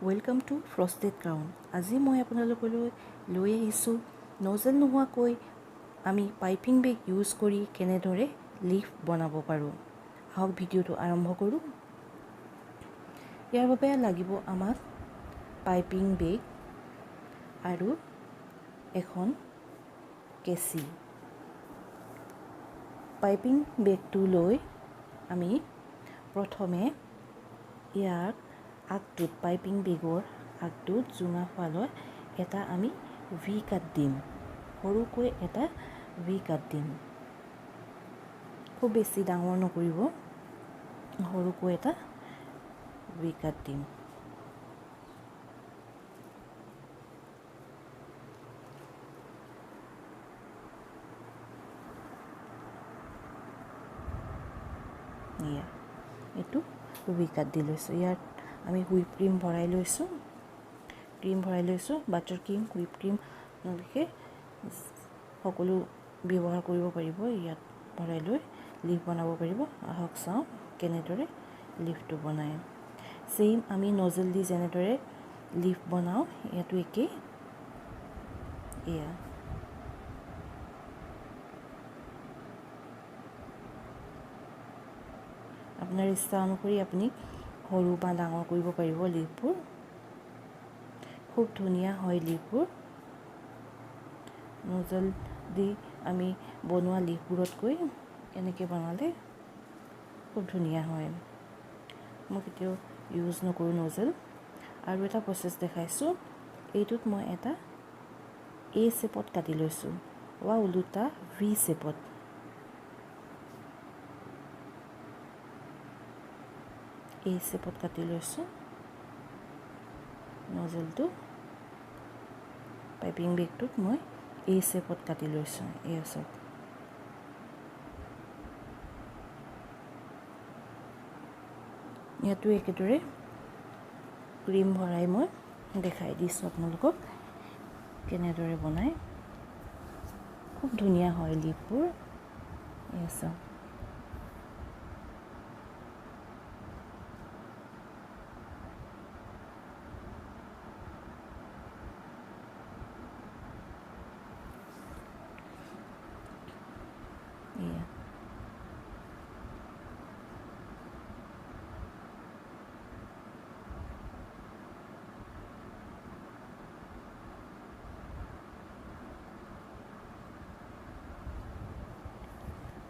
Welcome to frosted crown. আজি মই আপোনালোকলৈ লৈ আহিছোঁ নজেল নোহোৱাকৈ আমি পাইপিং বেগ ইউজ কৰি কেনেদৰে লিফ বনাব পাৰোঁ। আহক ভিডিঅ'টো আৰম্ভ কৰোঁ। ইয়াৰ বাবে লাগিব আমাক পাইপিং বেগ আৰু এখন কেঁচি। পাইপিং বেগটো লৈ আমি প্ৰথমে ইয়াক আগটোত পাইপিং বেগৰ আগটোত জোঙা ফালত এটা আমি ভি কাট দিম, সৰুকৈ এটা ভি কাট দিম। খুব বেছি ডাঙৰ নকৰিব, সৰুকৈ এটা ভি কাট দিম। এইটো ভি কাট দি লৈছোঁ। ইয়াত আমি হুইপ ক্ৰীম ভৰাই লৈছোঁ, বাটাৰ ক্ৰীম, হুইপ ক্ৰীম আপোনালোকে সকলো ব্যৱহাৰ কৰিব পাৰিব। ইয়াত ভৰাই লৈ লিফ বনাব পাৰিব। আহক চাওঁ কেনেদৰে লিফটো বনায়। ছেইম আমি নজেল দি যেনেদৰে লিফ বনাওঁ ইয়াতো একেই। এয়া আপোনাৰ ইচ্ছা অনুসৰি আপুনি সৰু বা ডাঙৰ কৰিব পাৰিব লিফবোৰ। খুব ধুনীয়া হয় লিফবোৰ। নজল দি আমি বনোৱা লিফবোৰতকৈ এনেকৈ বনালে খুব ধুনীয়া হয়। মই কেতিয়াও ইউজ নকৰোঁ নজল। আৰু এটা প্ৰচেছ দেখাইছোঁ। এইটোত মই এটা এ শ্বেপত কাটি লৈছোঁ বা ওলোটা ভি শ্বেপত। এই শ্বেপত কাটি লৈছোঁ নজলটো। পাইপিং বেগটোত মই এই শ্বেপত কাটি লৈছোঁ। এই চাওক, ইয়াতো একেদৰে ক্ৰীম ভৰাই মই দেখাই দিছোঁ আপোনালোকক কেনেদৰে বনায়। খুব ধুনীয়া হয় লিফবোৰ। এই চাওক, এয়া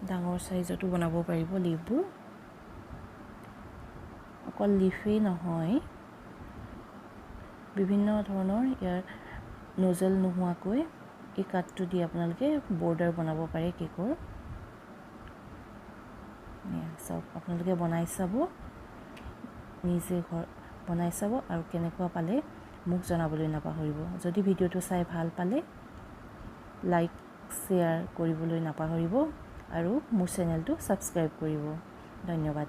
ডাঙৰ চাইজতো বনাব পাৰিব লিফবোৰ। অকল লিফেই নহয়, বিভিন্ন ধৰণৰ ইয়াৰ নজল নোহোৱাকৈ এই কাঠটো দি আপোনালোকে বৰ্ডাৰ বনাব পাৰে কেকৰ। চাওক, আপোনালোকে বনাই চাব, নিজে ঘৰ বনাই চাব আৰু কেনেকুৱা পালে মোক জনাবলৈ নাপাহৰিব। যদি ভিডিঅ'টো চাই ভাল পালে লাইক শ্বেয়াৰ কৰিবলৈ নাপাহৰিব আৰু মোৰ চেনেলটো ছাবস্ক্ৰাইব কৰিব। ধন্যবাদ।